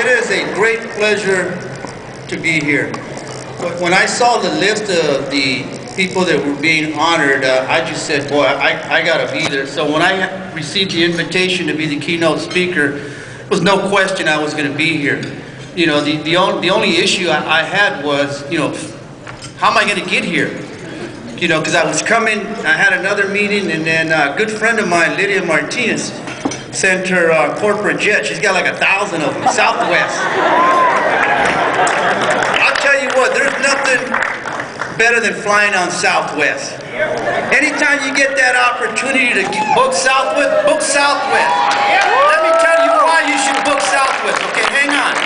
it is a great pleasure to be here. When I saw the list of the people that were being honored, I just said, boy, I gotta be there. So when I received the invitation to be the keynote speaker, there was no question I was gonna be here. You know, the only issue I had was, you know, how am I gonna get here? You know, because I was coming, I had another meeting, and then a good friend of mine, Lydia Martinez, sent her corporate jet. She's got like 1,000 of them, Southwest. I'll tell you what, there's nothing better than flying on Southwest. Anytime you get that opportunity to book Southwest, book Southwest. Let me tell you why you should book Southwest, okay? Hang on.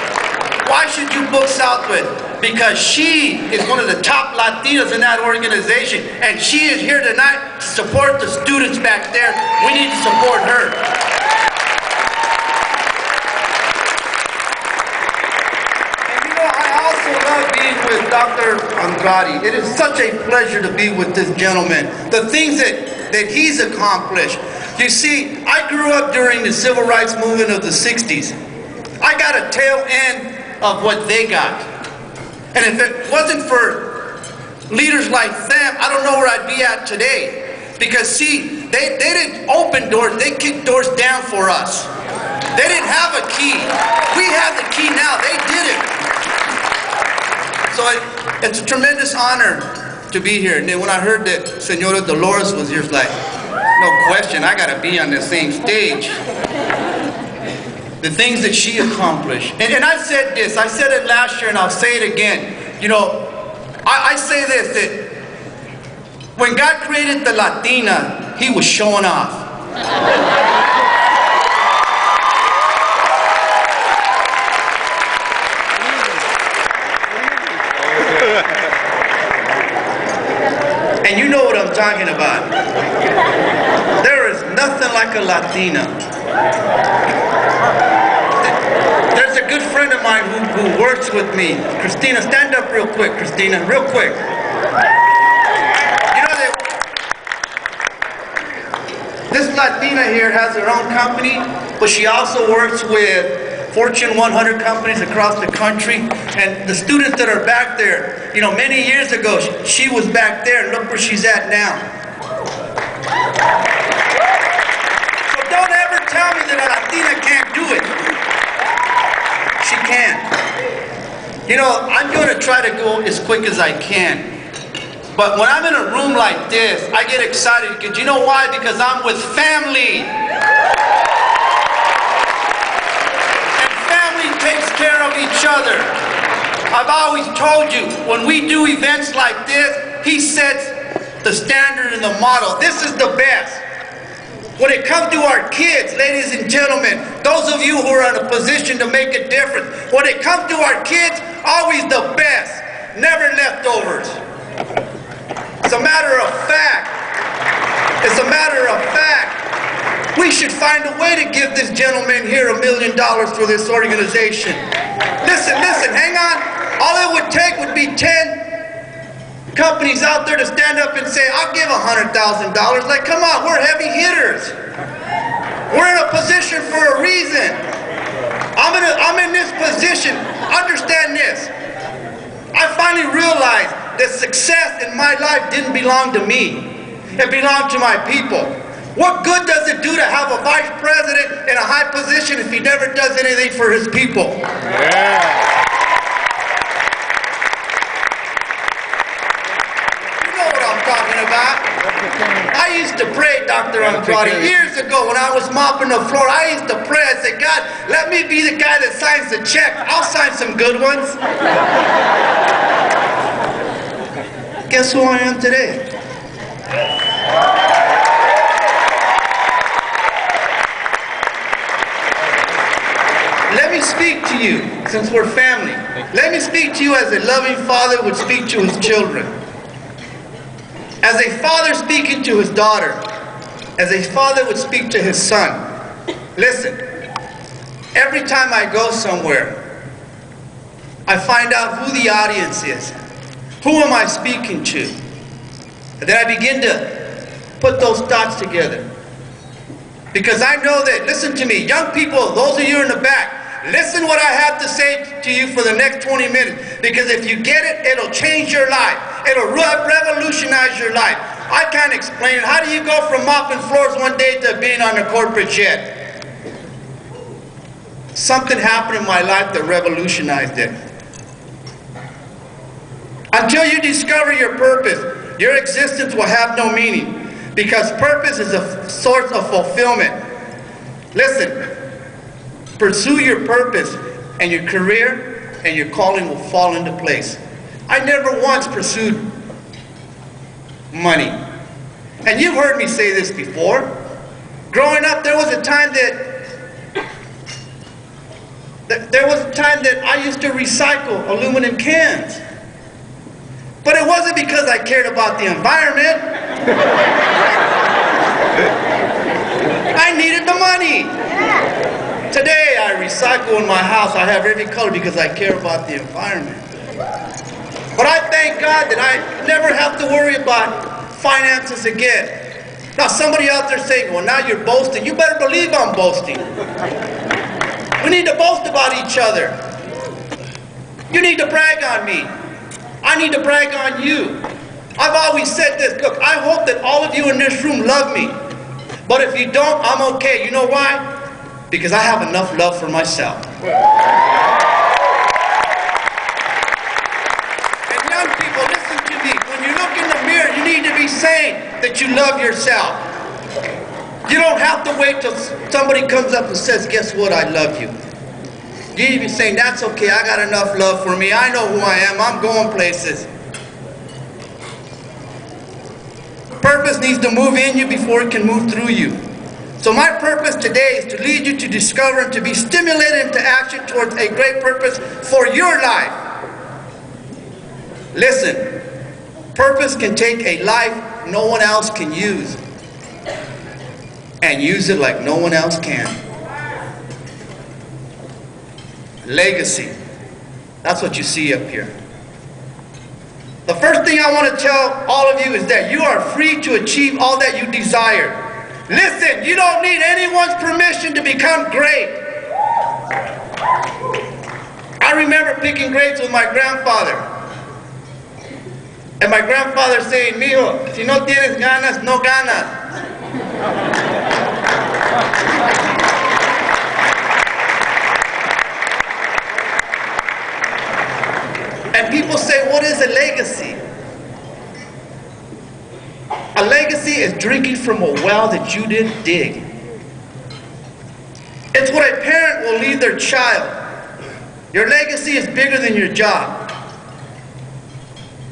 Why should you book Southwest? Because she is one of the top Latinas in that organization, and she is here tonight to support the students back there. We need to support her. And you know, I also love being with Dr. Andrade. It is such a pleasure to be with this gentleman. The things that he's accomplished. You see, I grew up during the civil rights movement of the 60s. I got a tail end of what they got. And if it wasn't for leaders like them, I don't know where I'd be at today. Because see, they didn't open doors, they kicked doors down for us. They didn't have a key. We have the key now, they did it. So it's a tremendous honor to be here. And then when I heard that Senora Dolores was here, it's like, no question, I gotta be on the same stage. The things that she accomplished. And I said this, I said it last year and I'll say it again. You know, I say this, that when God created the Latina, he was showing off. And you know what I'm talking about. There is nothing like a Latina. There's a good friend of mine who works with me. Christina, stand up real quick, Christina, real quick. You know that this Latina here has her own company, but she also works with Fortune 100 companies across the country. And the students that are back there, you know, many years ago, she was back there, and look where she's at now. So don't ever tell me that a Latina can't do it. She can. You know, I'm going to try to go as quick as I can. But when I'm in a room like this, I get excited because you know why? Because I'm with family. And family takes care of each other. I've always told you, when we do events like this, he sets the standard and the model. This is the best. When it comes to our kids, ladies and gentlemen, those of you who are in a position to make a difference, when it comes to our kids, always the best, never leftovers. It's a matter of fact. It's a matter of fact. We should find a way to give this gentleman here $1 million for this organization. Listen, hang on. All it would take would be 10 companies out there to stand up and say, I'll give $100,000. Like, come on, we're heavy hitters. We're in a position for a reason. I'm in this position. Understand this. I finally realized that success in my life didn't belong to me. It belonged to my people. What good does it do to have a vice president in a high position if he never does anything for his people? Yeah. I used to pray, Dr. Andrade, years ago when I was mopping the floor. I used to pray. I said, God, let me be the guy that signs the check. I'll sign some good ones. Guess who I am today? Let me speak to you, since we're family. Let me speak to you as a loving father would speak to his children. As a father speaking to his daughter, as a father would speak to his son. Listen, every time I go somewhere, I find out who the audience is. Who am I speaking to? And then I begin to put those thoughts together. Because I know that, listen to me, young people, those of you in the back, listen what I have to say to you for the next 20 minutes, because if you get it, it'll change your life. It'll revolutionize your life. I can't explain it. How do you go from mopping floors one day to being on a corporate jet? Something happened in my life that revolutionized it. Until you discover your purpose, your existence will have no meaning, because purpose is a source of fulfillment. Listen, pursue your purpose, and your career and your calling will fall into place. I never once pursued money. And you've heard me say this before. Growing up, there was a time that I used to recycle aluminum cans. But it wasn't because I cared about the environment. I needed the money. Today I recycle in my house. I have every color because I care about the environment. But I thank God that I never have to worry about finances again. Now somebody out there saying, well, now you're boasting. You better believe I'm boasting. We need to boast about each other. You need to brag on me. I need to brag on you. I've always said this. Look, I hope that all of you in this room love me. But if you don't, I'm okay. You know why? Because I have enough love for myself. And young people, listen to me. When you look in the mirror, you need to be saying that you love yourself. You don't have to wait till somebody comes up and says, guess what, I love you. You need to be saying, that's okay, I got enough love for me. I know who I am, I'm going places. Purpose needs to move in you before it can move through you. So my purpose today is to lead you to discover and to be stimulated into action towards a great purpose for your life. Listen, purpose can take a life no one else can use and use it like no one else can. Legacy. That's what you see up here. The first thing I want to tell all of you is that you are free to achieve all that you desire. Listen, you don't need anyone's permission to become great. I remember picking grapes with my grandfather. And my grandfather saying, mijo, si no tienes ganas, no ganas. And people say, what is a legacy? A legacy is drinking from a well that you didn't dig. It's what a parent will leave their child. Your legacy is bigger than your job.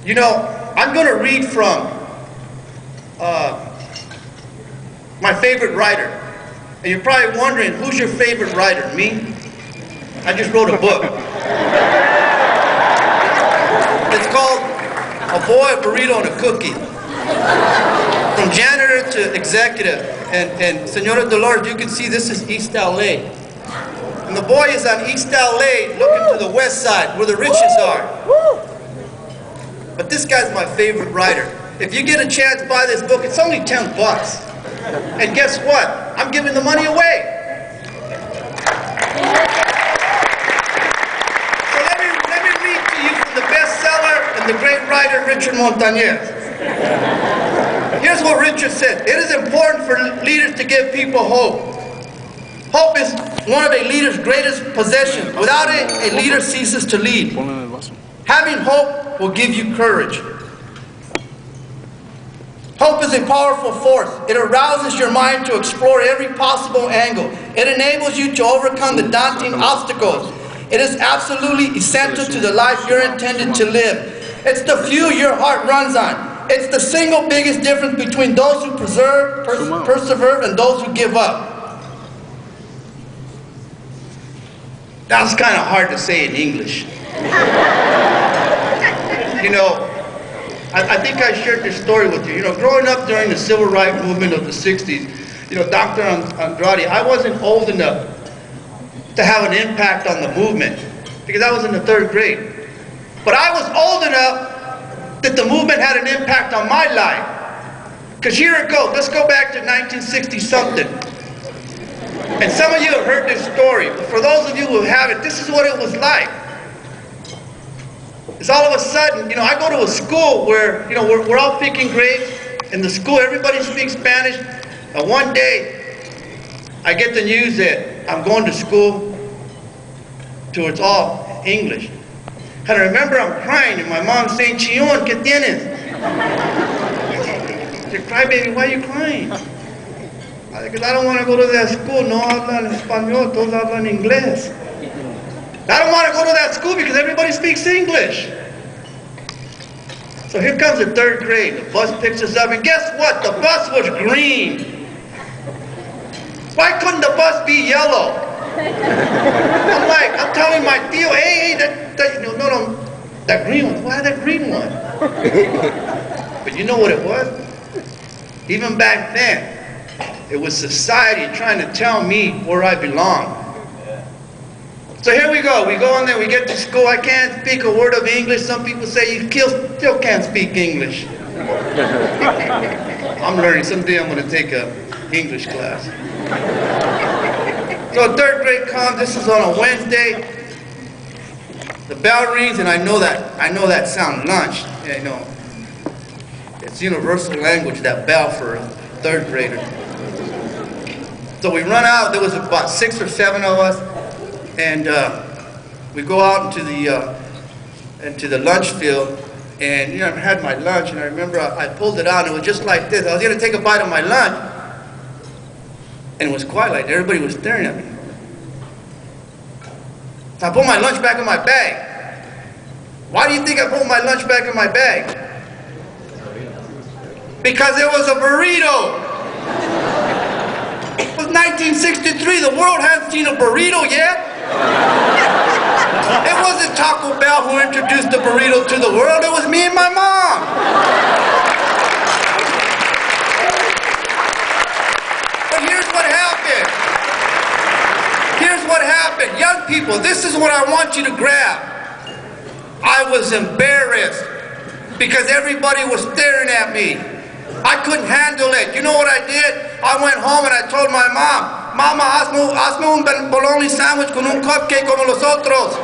You know, I'm going to read from my favorite writer. And you're probably wondering, who's your favorite writer? Me? I just wrote a book. It's called A Boy, a Burrito, and a Cookie. From janitor to executive. And Senora Dolores, you can see this is East LA. And the boy is on East LA looking to the west side where the riches are. But this guy's my favorite writer. If you get a chance to buy this book, it's only $10. And guess what? I'm giving the money away. The great writer Richard Montañez. Here's what Richard said. It is important for leaders to give people hope. Hope is one of a leader's greatest possessions. Without it, a leader ceases to lead. Having hope will give you courage. Hope is a powerful force. It arouses your mind to explore every possible angle. It enables you to overcome the daunting obstacles. It is absolutely essential to the life you're intended to live. It's the fuel your heart runs on. It's the single biggest difference between those who persevere and those who give up. That's kind of hard to say in English. You know, I think I shared this story with you. You know, growing up during the civil rights movement of the 60s, you know, Dr. Andrade, I wasn't old enough to have an impact on the movement because I was in the 3rd grade. But I was old enough that the movement had an impact on my life. Because here it goes. Let's go back to 1960 something. And some of you have heard this story, but for those of you who haven't, this is what it was like. It's all of a sudden, I go to a school where, we're all picking grades. In the school, everybody speaks Spanish. And one day, I get the news that I'm going to school to it's all English. And I remember I'm crying, and my mom's saying, Chillón, ¿qué tienes? I said, crybaby, why are you crying? Because I don't want to go to that school. No hablan español, todos hablan inglés. I don't want to go to that school because everybody speaks English. So here comes the third grade. The bus picks us up, and guess what? The bus was green. Why couldn't the bus be yellow? I'm telling my tío, hey, that green one. Why that green one? But you know what it was? Even back then, it was society trying to tell me where I belong. So here we go. We go in there, we get to school. I can't speak a word of English. Some people say you still can't speak English. I'm learning. Someday I'm going to take an English class. So third grade comes. This is on a Wednesday. The bell rings, and I know that sound, lunch. It's universal language, that bell for a third grader. So we run out. There was about 6 or 7 of us. And we go out into the lunch field, and I had my lunch, and I remember I pulled it out, and it was just like this. I was going to take a bite of my lunch, and it was quiet, like everybody was staring at me. So I put my lunch back in my bag. Why do you think I put my lunch back in my bag? Because it was a burrito. It was 1963. The world hadn't seen a burrito yet. It wasn't Taco Bell who introduced the burrito to the world. It was me and my mom. But here's what happened. Here's what happened. Young people, this is what I want you to grab. I was embarrassed because everybody was staring at me. I couldn't handle it. You know what I did? I went home and I told my mom, Mama, hazme un bologna sandwich con un cupcake como los otros.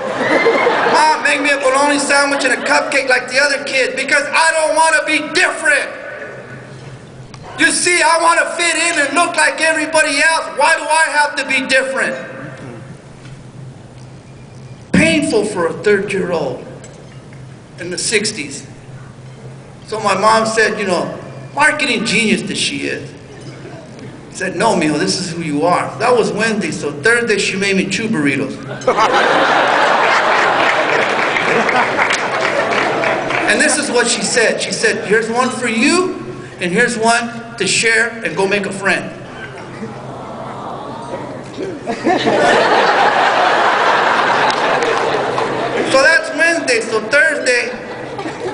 Mom, make me a bologna sandwich and a cupcake like the other kids because I don't want to be different. You see, I want to fit in and look like everybody else. Why do I have to be different? Painful for a third-year-old in the 60s. So my mom said, marketing genius that she is. I said, no, mijo, this is who you are. That was Wednesday, so Thursday she made me 2 burritos. And this is what she said. She said, here's one for you, and here's one to share and go make a friend. So that's Wednesday. So Thursday,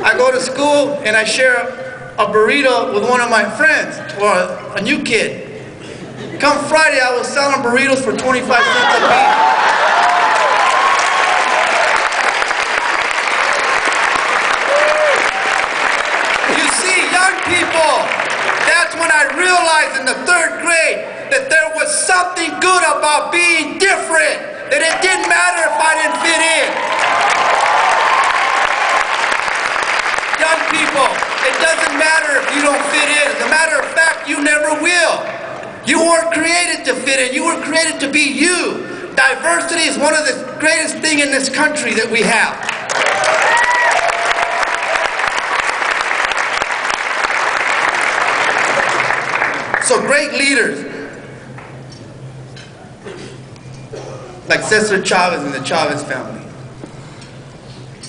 I go to school and I share a burrito with one of my friends, or a new kid. Come Friday, I was selling burritos for 25 cents a piece. You see, young people, that's when I realized in the 3rd grade that there was something good about being different, that it didn't matter if I didn't fit in. Young people, it doesn't matter if you don't fit in. As a matter of fact, you never will. You weren't created to fit in. You were created to be you. Diversity is one of the greatest things in this country that we have. So great leaders like Cesar Chavez and the Chavez family,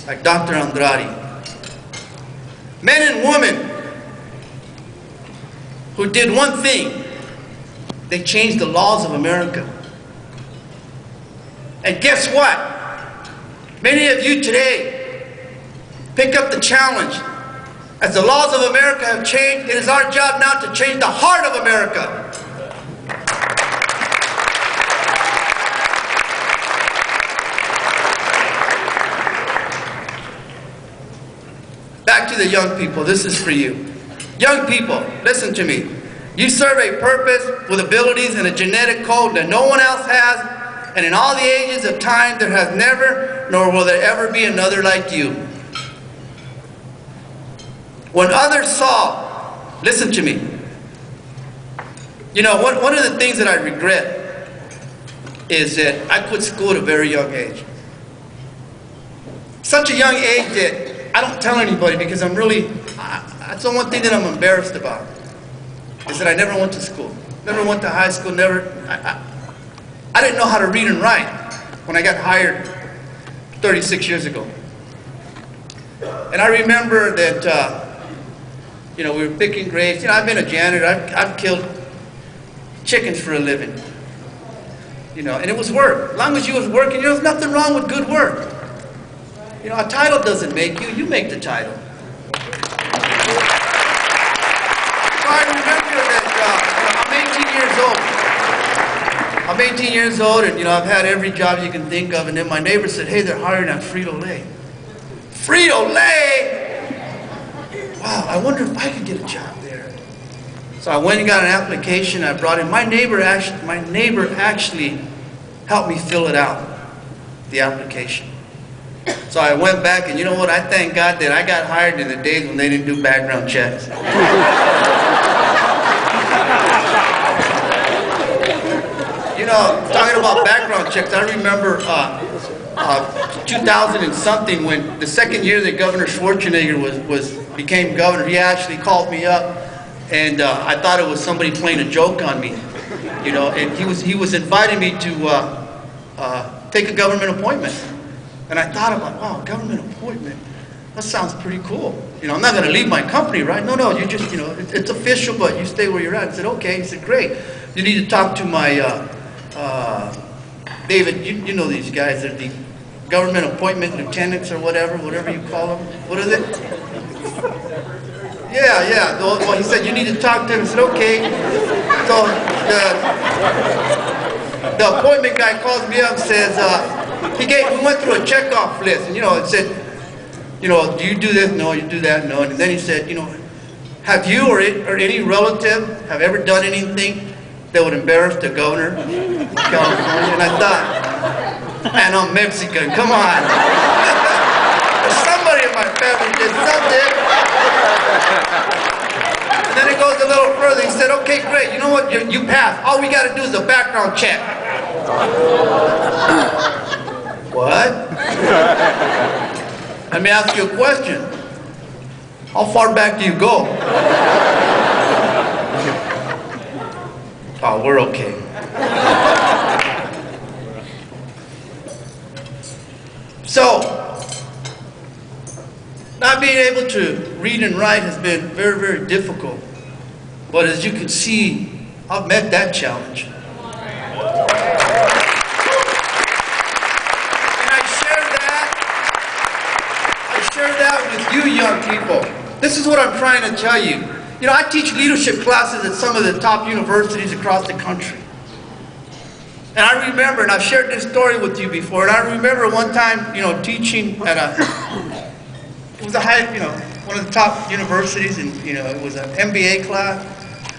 like Dr. Andrade, men and women who did one thing. They changed the laws of America. And guess what? Many of you today pick up the challenge. As the laws of America have changed, it is our job now to change the heart of America. Back to the young people. This is for you. Young people, listen to me. You serve a purpose with abilities and a genetic code that no one else has, and in all the ages of time there has never, nor will there ever be another like you. When others saw, listen to me, you know, one of the things that I regret is that I quit school at a very young age. Such a young age that I don't tell anybody because I'm really, that's the one thing that I'm embarrassed about, is that I never went to school. Never went to high school, I didn't know how to read and write when I got hired 36 years ago. And I remember that, you know, we were picking grapes. You know, I've been a janitor. I've killed chickens for a living. You know, and it was work. As long as you was working, you know, there's nothing wrong with good work. You know, a title doesn't make you. You make the title. So I remember that I'm 18 years old, and, you know, I've had every job you can think of. And then my neighbor said, hey, they're hiring at Frito-Lay. Frito-Lay! Wow, I wonder if I could get a job there. So I went and got an application. I brought in. My neighbor actually helped me fill it out, the application. So I went back, and you know what? I thank God that I got hired in the days when they didn't do background checks. You know, talking about background checks, I remember 2000 and something, when the second year that Governor Schwarzenegger became governor. He actually called me up, and I thought it was somebody playing a joke on me, you know. And he was inviting me to take a government appointment, and I thought about, wow, government appointment, that sounds pretty cool. You know, I'm not going to leave my company, right? No, you just, you know, it's official, but you stay where you're at. I said, okay. He said, great. You need to talk to my David. You know these guys. They're the government appointment lieutenants or whatever you call them. What is it? Yeah. Well, he said, you need to talk to him. I said, okay. So the appointment guy calls me up and says, we went through a checkoff list, and, you know, it said, you know, do you do this? No. You do that? No. And then he said, you know, have you or any relative have ever done anything that would embarrass the governor of California? And I thought, man, I'm Mexican, come on. Somebody in my family did something. And then it goes a little further. He said, okay, great, you know what, you passed. All we got to do is a background check. What? Let me ask you a question. How far back do you go? Oh, we're okay. So, not being able to read and write has been very, very difficult. But as you can see, I've met that challenge. And I share that with you young people. This is what I'm trying to tell you. You know, I teach leadership classes at some of the top universities across the country. And I remember, and I've shared this story with you before, and I remember one time, you know, teaching at it was a high, you know, one of the top universities, and, you know, it was an MBA class.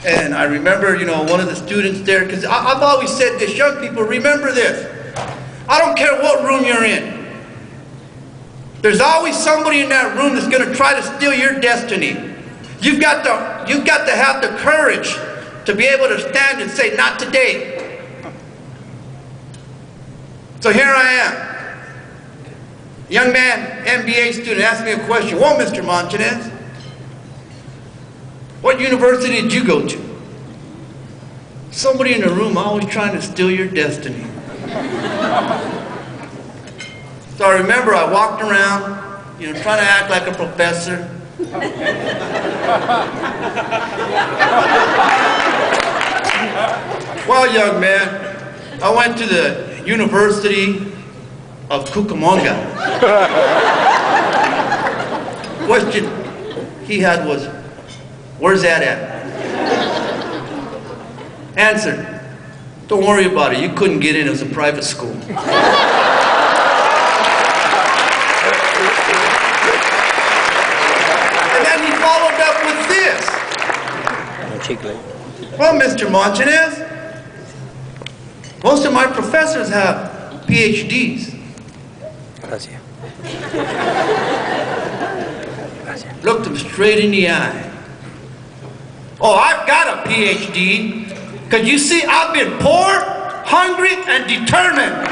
And I remember, you know, one of the students there, because I've always said this, young people, remember this. I don't care what room you're in. There's always somebody in that room that's going to try to steal your destiny. You've got to have the courage to be able to stand and say, not today. So here I am. Young man, MBA student, asked me a question. Well, Mr. Montanez, what university did you go to? Somebody in the room always trying to steal your destiny. So I remember I walked around, you know, trying to act like a professor. Well, young man, I went to the University of Cucamonga. Question he had was, where's that at? Answer, don't worry about it, you couldn't get in, it was a private school. And then he followed up with this. Well, Mr. Montanez, most of my professors have PhDs. Gracias. Looked them straight in the eye. Oh, I've got a PhD, because you see, I've been poor, hungry, and determined.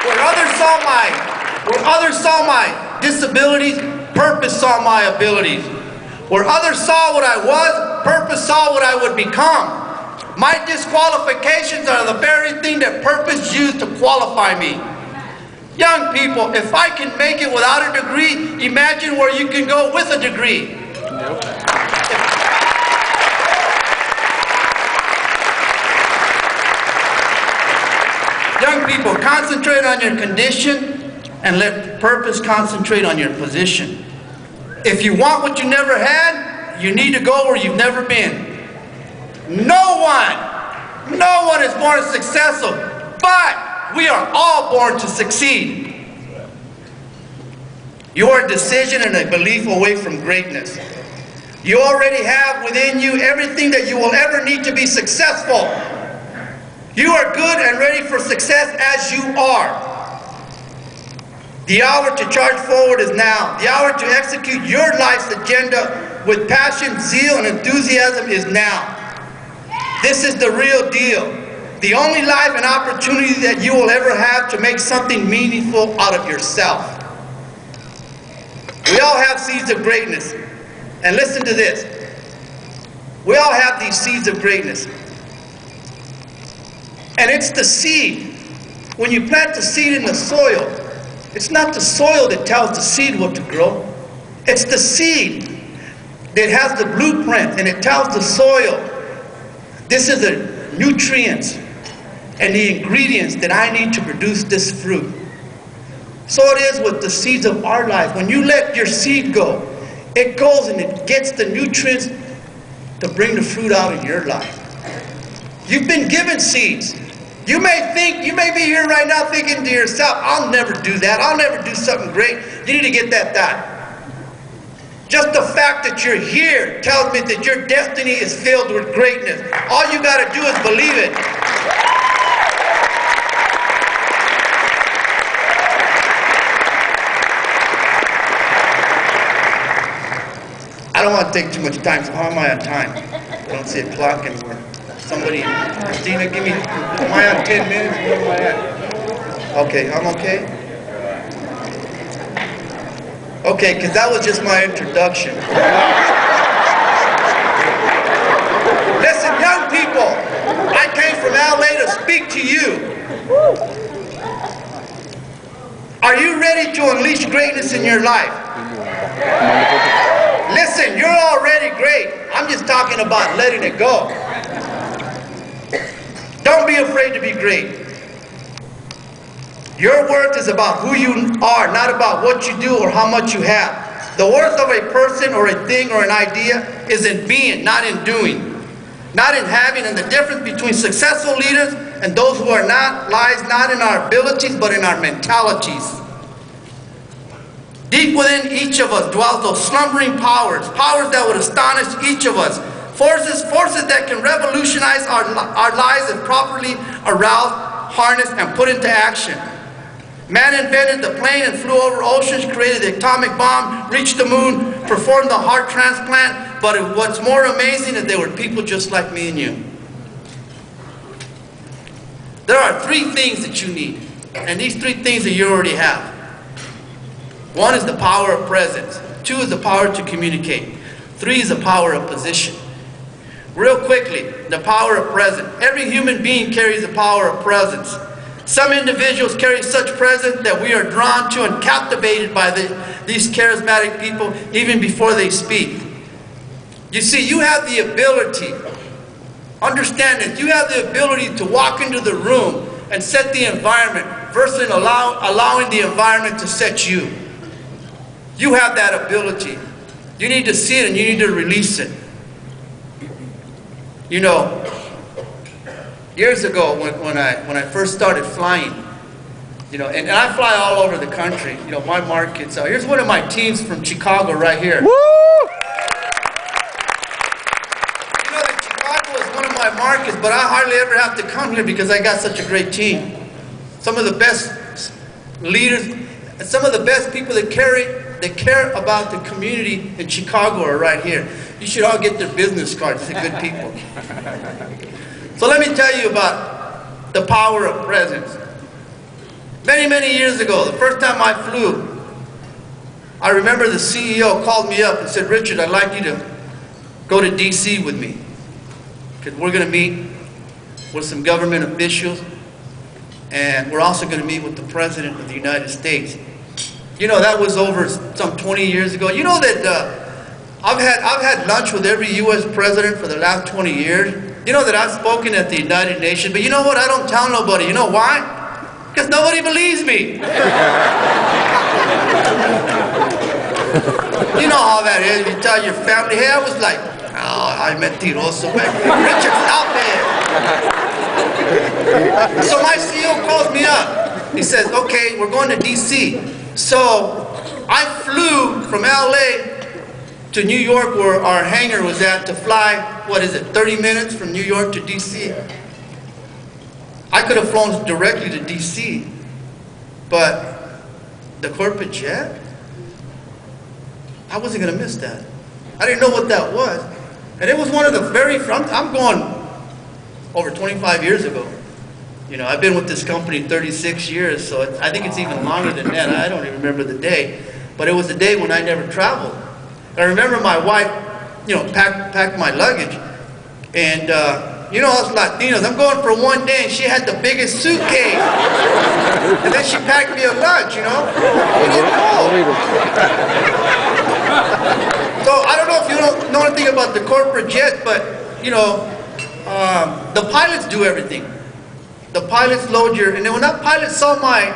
Where others saw my disabilities, purpose saw my abilities. Where others saw what I was, purpose saw what I would become. My disqualifications are the very thing that purpose used to qualify me. Young people, if I can make it without a degree, imagine where you can go with a degree. Young people, concentrate on your condition and let purpose concentrate on your position. If you want what you never had, you need to go where you've never been. No one is born successful, but we are all born to succeed. Your decision and a belief away from greatness. You already have within you everything that you will ever need to be successful. You are good and ready for success as you are. The hour to charge forward is now. The hour to execute your life's agenda with passion, zeal, and enthusiasm is now. This is the real deal. The only life and opportunity that you will ever have to make something meaningful out of yourself. We all have seeds of greatness. And listen to this. We all have these seeds of greatness. And it's the seed. When you plant the seed in the soil, it's not the soil that tells the seed what to grow. It's the seed that has the blueprint and it tells the soil, this is the nutrients and the ingredients that I need to produce this fruit. So it is with the seeds of our life. When you let your seed go, it goes and it gets the nutrients to bring the fruit out in your life. You've been given seeds. You may be here right now thinking to yourself, I'll never do that. I'll never do something great. You need to get that done. Just the fact that you're here tells me that your destiny is filled with greatness. All you got to do is believe it. I don't want to take too much time, so how am I on time? I don't see a clock anymore. Somebody, Christina, give me, am I on 10 minutes? Where am I at? Okay, I'm okay? Okay, because that was just my introduction. Listen, young people, I came from LA to speak to you. Are you ready to unleash greatness in your life? Listen, you're already great. I'm just talking about letting it go. Don't be afraid to be great. Your worth is about who you are, not about what you do or how much you have. The worth of a person or a thing or an idea is in being, not in doing. Not in having. And the difference between successful leaders and those who are not lies not in our abilities but in our mentalities. Deep within each of us dwells those slumbering powers that would astonish each of us. Forces that can revolutionize our lives if properly aroused, harnessed, and put into action. Man invented the plane and flew over oceans, created the atomic bomb, reached the moon, performed the heart transplant, but what's more amazing is they were people just like me and you. There are three things that you need, and these three things that you already have. One is the power of presence. Two is the power to communicate. Three is the power of position. Real quickly, the power of presence. Every human being carries the power of presence. Some individuals carry such presence that we are drawn to and captivated by these charismatic people even before they speak. You see, you have the ability, understand this, you have the ability to walk into the room and set the environment versus allowing the environment to set you. You have that ability. You need to see it and you need to release it. You know, years ago when I first started flying, And I fly all over the country. My markets. Here's one of my teams from Chicago right here. Woo! That Chicago is one of my markets, but I hardly ever have to come here because I got such a great team. Some of the best leaders, some of the best people that care about the community in Chicago are right here. You should all get their business cards. They're good people. So let me tell you about the power of presence. Many, many years ago, the first time I flew, I remember the CEO called me up and said, Richard, I'd like you to go to D.C. with me, because we're going to meet with some government officials, and we're also going to meet with the President of the United States. That was over some 20 years ago. That I've had lunch with every U.S. president for the last 20 years. That I've spoken at the United Nations, but you know what? I don't tell nobody. You know why? Because nobody believes me. You know how that is. You tell your family, hey, I was like, I met mentiroso back then. Richard, stop it. So my CEO calls me up. He says, okay, we're going to D.C. So I flew from L.A. to New York, where our hangar was at, to fly, 30 minutes from New York to D.C. I could have flown directly to D.C., but the corporate jet, I wasn't going to miss that. I didn't know what that was. And it was one of the I'm going over 25 years ago. I've been with this company 36 years, so I think it's even longer than that. I don't even remember the day. But it was the day when I never traveled. I remember my wife, packed my luggage. And, us Latinos, I'm going for one day, and she had the biggest suitcase. And then she packed me a lunch, We didn't know. So I don't know if you don't know anything about the corporate jet, but, the pilots do everything. The pilots load and then when that pilot saw my,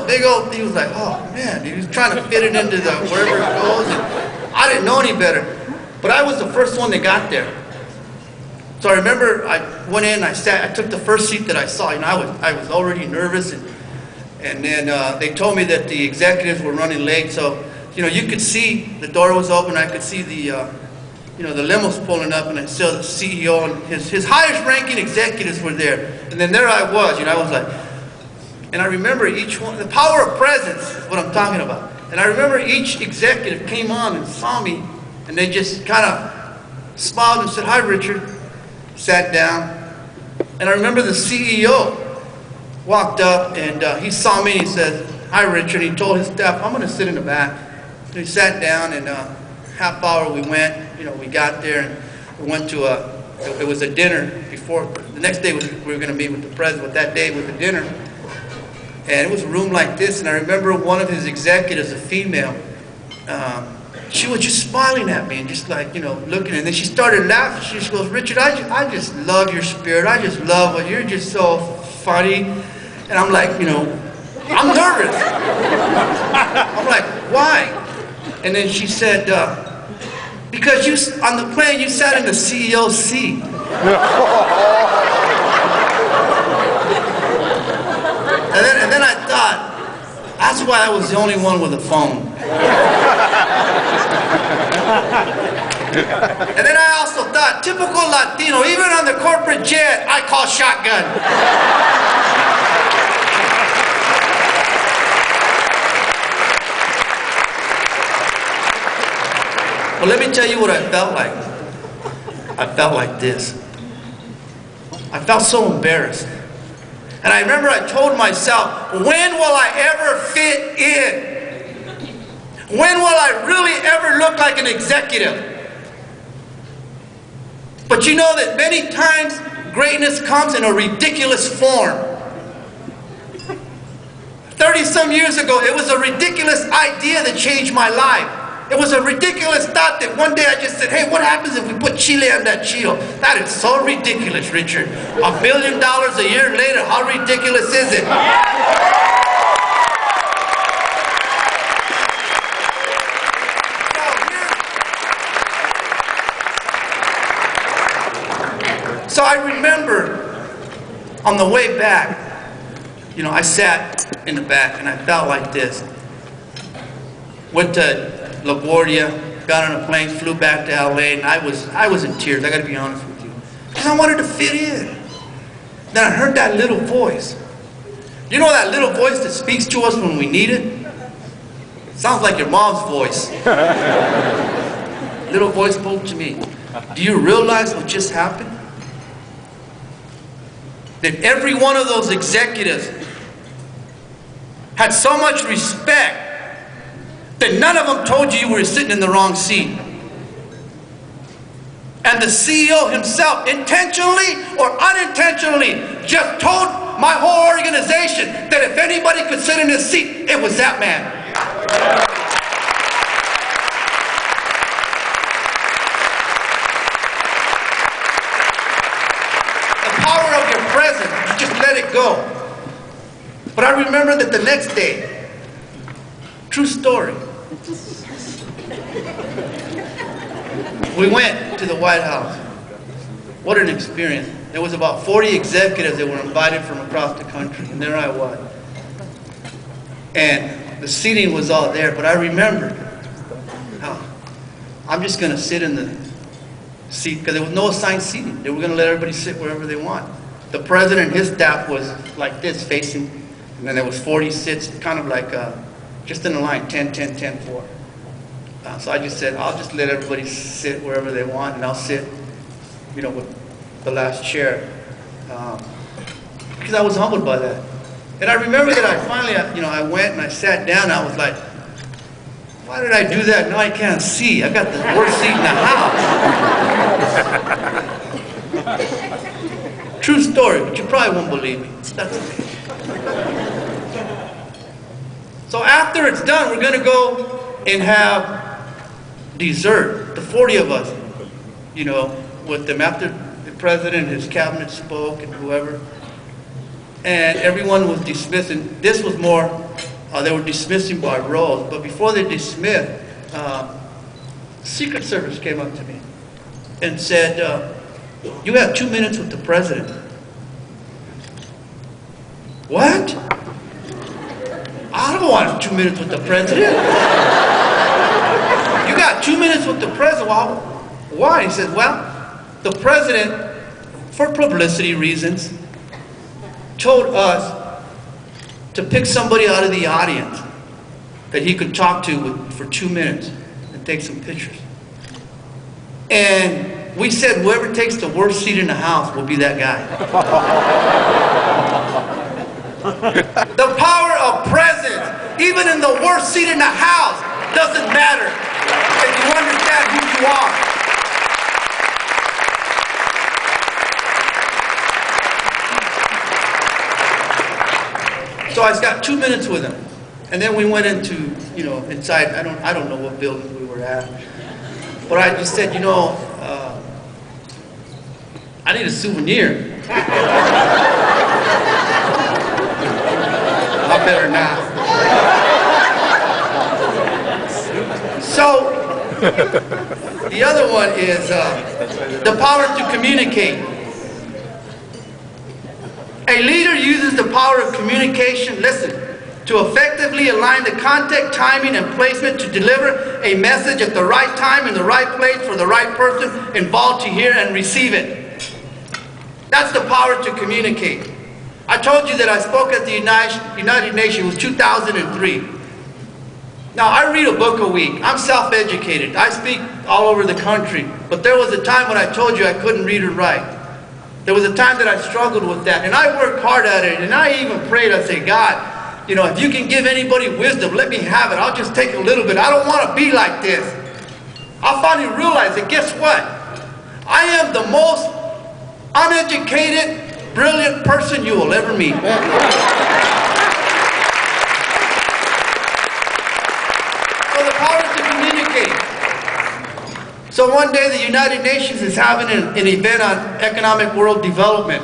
big old thing, he was like, oh man, he was trying to fit it into wherever it goes. And I didn't know any better, but I was the first one that got there. So I remember I went in, I took the first seat that I saw. I was already nervous, and then they told me that the executives were running late. So, you could see the door was open. I could see the limos pulling up, and I saw the CEO and his highest ranking executives were there. And then there I was, I was like, and I remember each one, the power of presence is what I'm talking about. And I remember each executive came on and saw me, and they just kind of smiled and said, hi, Richard. Sat down, and I remember the CEO walked up, and he saw me, and he said, hi, Richard. He told his staff, I'm going to sit in the back. And he sat down, and half hour we went, we got there, and we went to it was a dinner before, the next day we were going to meet with the president, but that day was a dinner, and it was a room like this, and I remember one of his executives, a female, she was just smiling at me and just like, looking, and then she started laughing. She just goes, Richard, I just love your spirit. I just love it. You're just so funny. And I'm like, I'm nervous. I'm like, why? And then she said, because on the plane, you sat in the CEO's seat. And then I thought, that's why I was the only one with a phone. And then I also thought, typical Latino, even on the corporate jet, I call shotgun. Well, let me tell you what I felt like. I felt like this. I felt so embarrassed. And I remember I told myself, when will I ever fit in? When will I really ever look like an executive? But you know that many times greatness comes in a ridiculous form. 30-some years ago, it was a ridiculous idea that changed my life. It was a ridiculous thought that one day I just said, hey, what happens if we put chile on that Cheeto? That is so ridiculous, Richard. $1 billion a year later, how ridiculous is it? So I remember on the way back, I sat sat in the back and I felt like this. Went to LaGuardia, got on a plane, flew back to LA, and I was in tears, I gotta be honest with you. Because I wanted to fit in. Then I heard that little voice. You know that little voice that speaks to us when we need it? Sounds like your mom's voice. Little voice spoke to me. Do you realize what just happened? That every one of those executives had so much respect that none of them told you were sitting in the wrong seat. And the CEO himself, intentionally or unintentionally, just told my whole organization that if anybody could sit in his seat, it was that man. The power of your presence, you just let it go. But I remember that the next day, true story, we went to the White House. What an experience. There was about 40 executives that were invited from across the country, and there I was. And the seating was all there, but I remembered how I'm just going to sit in the seat, because there was no assigned seating. They were going to let everybody sit wherever they want. The president and his staff was like this, facing, and then there was 40 sits, kind of like just in a line, 10, 10, 10, 4. So I just said, I'll just let everybody sit wherever they want, and I'll sit, with the last chair. Because I was humbled by that. And I remember that I finally, I went and I sat down, and I was like, why did I do that? Now I can't see. I got the worst seat in the house. True story, but you probably won't believe me. That's okay. So after it's done, we're going to go and have dessert, the 40 of us, with them after the president, his cabinet spoke, and whoever. And everyone was dismissing. This was more, they were dismissing by roles. But before they dismissed, Secret Service came up to me and said, you have 2 minutes with the president. What? I don't want 2 minutes with the president. You got 2 minutes with the president. Well, why? He said, well, the president, for publicity reasons, told us to pick somebody out of the audience that he could talk to for 2 minutes and take some pictures. And we said whoever takes the worst seat in the house will be that guy. The power of presence, even in the worst seat in the house, doesn't matter if you understand who you are. So I got 2 minutes with him, and then we went into, inside. I don't know what building we were at, but I just said, I need a souvenir. I better not. So the other one is the power to communicate. A leader uses the power of communication, listen, to effectively align the context, timing, and placement to deliver a message at the right time in the right place for the right person involved to hear and receive it. That's the power to communicate. I told you that I spoke at the United Nations. It was 2003. Now, I read a book a week. I'm self-educated. I speak all over the country. But there was a time when I told you I couldn't read or write. There was a time that I struggled with that, and I worked hard at it, and I even prayed. I said, God, if you can give anybody wisdom, let me have it. I'll just take a little bit. I don't want to be like this. I finally realized that, guess what? I am the most uneducated, brilliant person you will ever meet. So the power to communicate. So one day the United Nations is having an event on economic world development,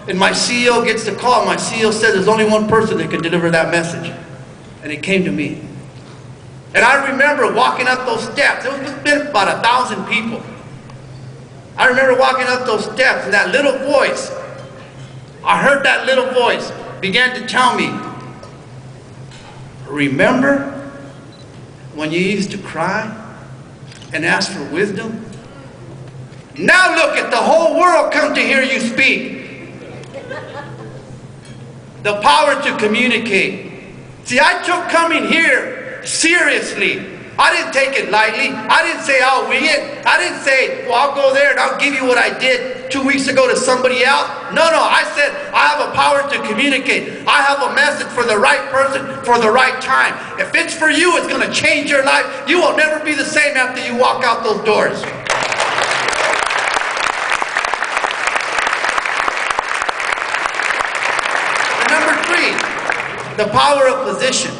and my CEO gets the call. My CEO said there's only one person that can deliver that message, and it came to me. And I remember walking up those steps. There was been about 1,000 people. I remember walking up those steps, and that little voice, I heard that little voice began to tell me, Remember when you used to cry and ask for wisdom? Now look at the whole world come to hear you speak. The power to communicate. See, I took coming here seriously. I didn't take it lightly. I didn't say I'll wing it. I didn't say, well, I'll go there and I'll give you what I did 2 weeks ago to somebody else. No, I said I have a power to communicate. I have a message for the right person for the right time. If it's for you, it's going to change your life. You will never be the same after you walk out those doors. And number 3, the power of position.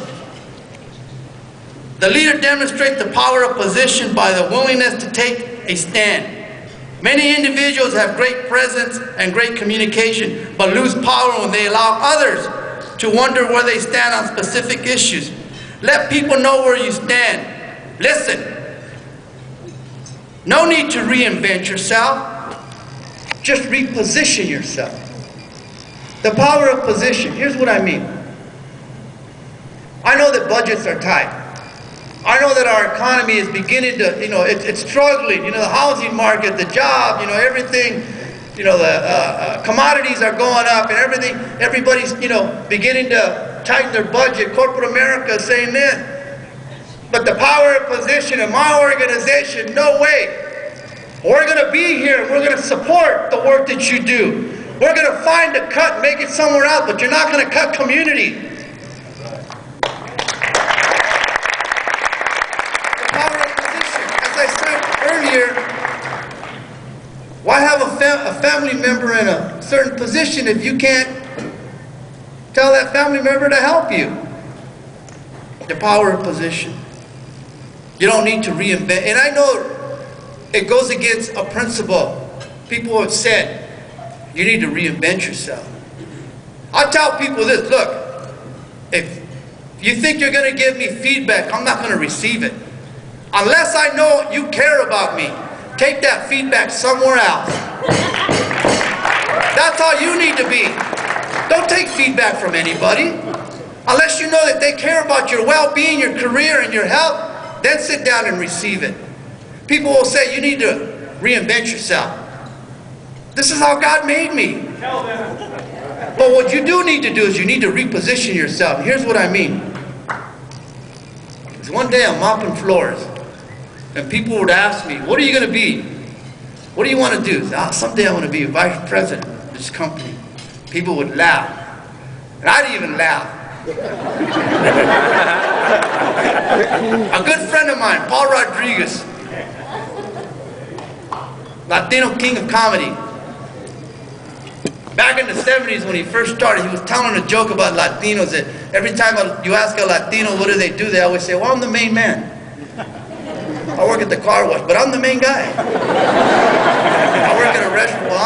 The leader demonstrates the power of position by the willingness to take a stand. Many individuals have great presence and great communication, but lose power when they allow others to wonder where they stand on specific issues. Let people know where you stand. Listen. No need to reinvent yourself. Just reposition yourself. The power of position. Here's what I mean. I know that budgets are tight. I know that our economy is beginning to, it's struggling. The housing market, the job, everything, the commodities are going up and everything. Everybody's, beginning to tighten their budget. Corporate America is saying this. But the power of position in my organization, no way. We're going to be here. We're going to support the work that you do. We're going to find a cut and make it somewhere else, but you're not going to cut community. Why have a family member in a certain position if you can't tell that family member to help you? The power of position. You don't need to reinvent. And I know it goes against a principle. People have said, you need to reinvent yourself. I tell people this, look, if you think you're going to give me feedback, I'm not going to receive it. Unless I know you care about me. Take that feedback somewhere else. That's all you need to be. Don't take feedback from anybody. Unless you know that they care about your well-being, your career, and your health, then sit down and receive it. People will say, you need to reinvent yourself. This is how God made me. But what you do need to do is you need to reposition yourself. Here's what I mean. Because one day I'm mopping floors. And people would ask me, what are you going to be? What do you want to do? Someday I want to be a vice president of this company. People would laugh. And I'd even laugh. A good friend of mine, Paul Rodriguez, Latino king of comedy. Back in the 70s when he first started, he was telling a joke about Latinos that every time you ask a Latino what do, they always say, well, I'm the main man. I work at the car wash, but I'm the main guy. I work at a restaurant, well,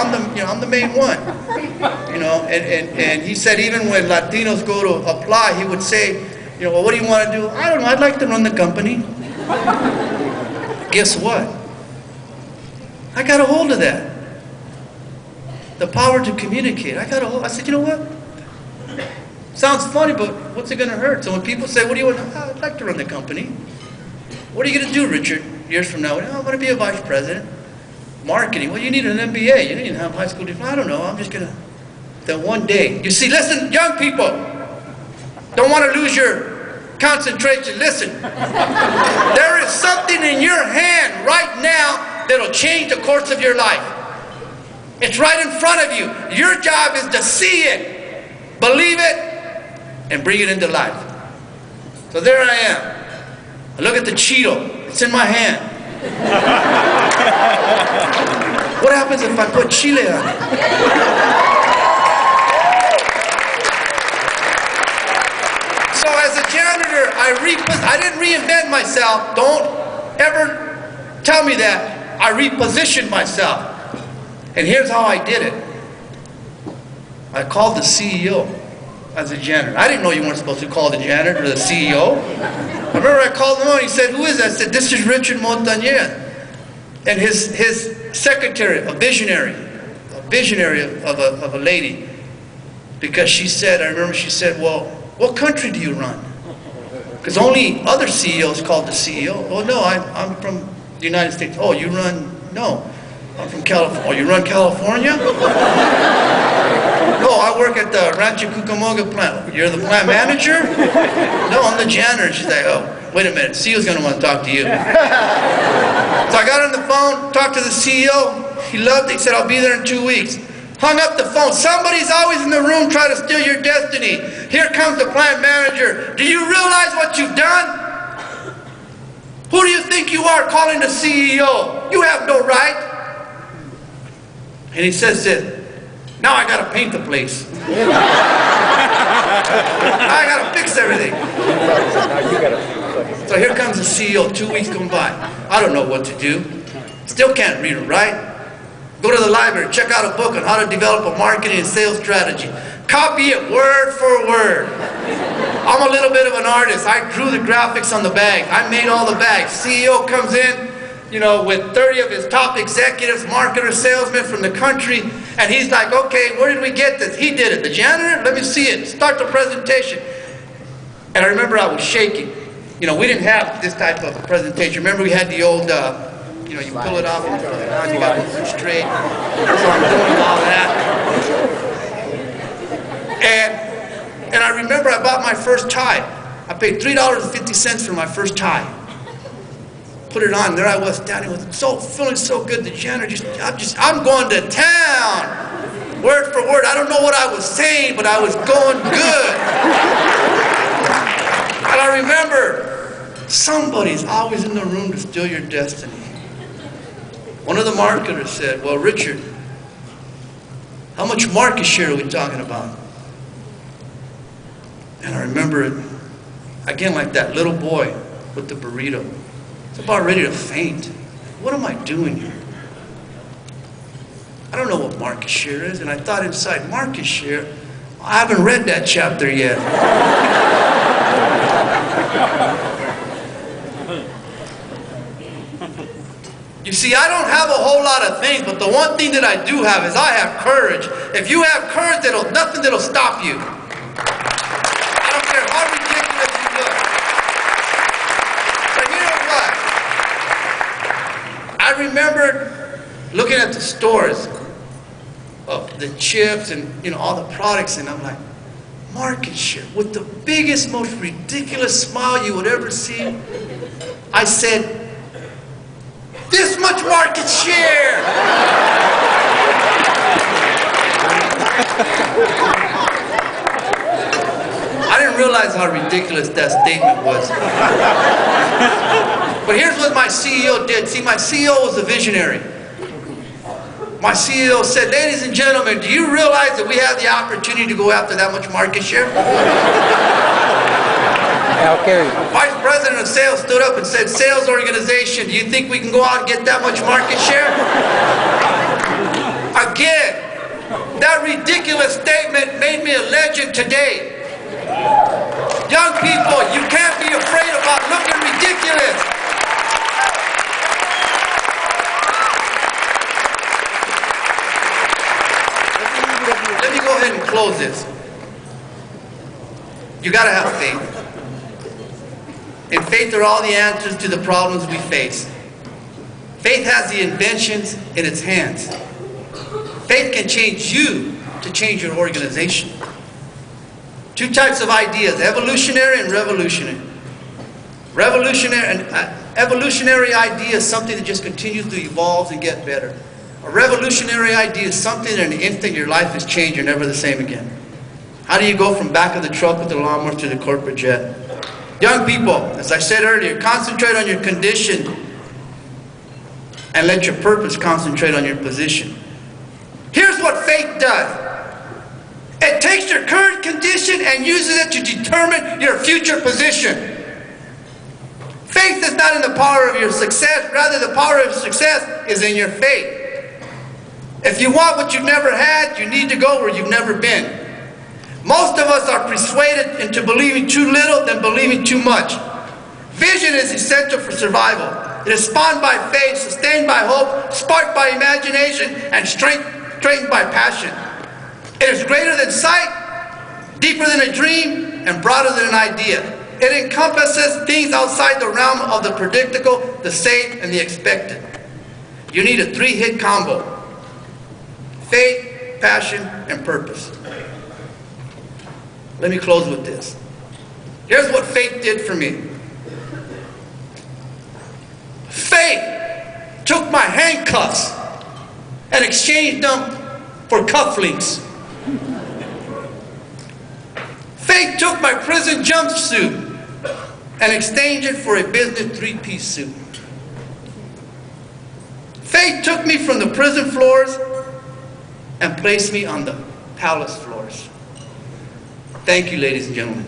I'm the main one. And he said even when Latinos go to apply, he would say, well, what do you want to do? I don't know, I'd like to run the company. Guess what? I got a hold of that. The power to communicate. I said, you know what? Sounds funny, but what's it going to hurt? So when people say, what do you want? I'd like to run the company. What are you going to do, Richard, years from now? I want to be a vice president. Marketing. Well, you need an MBA. You didn't have high school diploma. I don't know. I'm just going to. Then one day. You see, listen, young people. Don't want to lose your concentration. Listen. There is something in your hand right now that'll change the course of your life. It's right in front of you. Your job is to see it, believe it, and bring it into life. So there I am. I look at the Cheeto. It's in my hand. What happens if I put chile on it? So as a janitor, I didn't reinvent myself. Don't ever tell me that. I repositioned myself. And here's how I did it. I called the CEO as a janitor. I didn't know you weren't supposed to call the janitor the CEO. I remember I called him on, he said, who is that? I said, this is Richard Montañez. And his secretary, a visionary of a lady. Because she said, I remember she said, well, what country do you run? Because only other CEOs called the CEO. Oh no, I'm from the United States. Oh, you run, no, I'm from California. Oh, you run California? No, I work at the Rancho Cucamonga plant. You're the plant manager? No, I'm the janitor. She's like, oh, wait a minute, CEO's gonna want to talk to you. So I got on the phone, talked to the CEO. He loved it, he said, I'll be there in 2 weeks. Hung up the phone. Somebody's always in the room trying to steal your destiny. Here comes the plant manager. Do you realize what you've done? Who do you think you are calling the CEO? You have no right. And he says this, now I gotta paint the place. I gotta fix everything. So here comes the CEO, 2 weeks come by. I don't know what to do. Still can't read or write. Go to the library, check out a book on how to develop a marketing and sales strategy. Copy it word for word. I'm a little bit of an artist. I drew the graphics on the bag. I made all the bags. CEO comes in, you know, with 30 of his top executives, marketers, salesmen from the country, and he's like, okay, where did we get this? He did it. The janitor? Let me see it. Start the presentation. And I remember I was shaking. You know, we didn't have this type of presentation. Remember we had the old, you know, you pull it off and you pull it on, you got to move straight. So I'm doing all that. And I remember I bought my first tie. I paid $3.50 for my first tie. Put it on, there I was standing with it, feeling so good. The janitor I'm going to town. Word for word. I don't know what I was saying, but I was going good. And I remember, somebody's always in the room to steal your destiny. One of the marketers said, well, Richard, how much market share are we talking about? And I remember it, again, like that little boy with the burrito. It's about ready to faint. What am I doing here? I don't know what market share is. And I thought inside, market share? I haven't read that chapter yet. You see, I don't have a whole lot of things, but the one thing that I do have is I have courage. If you have courage, nothing that'll stop you. I don't care how ridiculous you look. But you know what? I remembered looking at the stores of the chips and, you know, all the products, and I'm like, market share, with the biggest, most ridiculous smile you would ever see. I said, this much market share! I didn't realize how ridiculous that statement was. But here's what my CEO did. See, my CEO was a visionary. My CEO said, ladies and gentlemen, do you realize that we have the opportunity to go after that much market share? Okay. Vice President of Sales stood up and said, sales organization, do you think we can go out and get that much market share? Again, that ridiculous statement made me a legend today. Young people, you can't be afraid about looking ridiculous. Let me go ahead and close this. You gotta have faith. In faith are all the answers to the problems we face. Faith has the inventions in its hands. Faith can change you to change your organization. Two types of ideas, evolutionary and revolutionary. Evolutionary idea is something that just continues to evolve and get better. A revolutionary idea is something that in an instant your life has changed, you're never the same again. How do you go from back of the truck with the lawnmower to the corporate jet? Young people, as I said earlier, concentrate on your condition and let your purpose concentrate on your position. Here's what faith does. It takes your current condition and uses it to determine your future position. Faith is not in the power of your success, rather the power of success is in your faith. If you want what you've never had, you need to go where you've never been. Most of us are persuaded into believing too little than believing too much. Vision is essential for survival. It is spawned by faith, sustained by hope, sparked by imagination, and strengthened by passion. It is greater than sight, deeper than a dream, and broader than an idea. It encompasses things outside the realm of the predictable, the safe, and the expected. You need a 3-hit combo: faith, passion, and purpose. Let me close with this. Here's what faith did for me. Faith took my handcuffs and exchanged them for cufflinks. Faith took my prison jumpsuit and exchanged it for a business 3-piece suit. Faith took me from the prison floors and placed me on the palace floors. Thank you, ladies and gentlemen.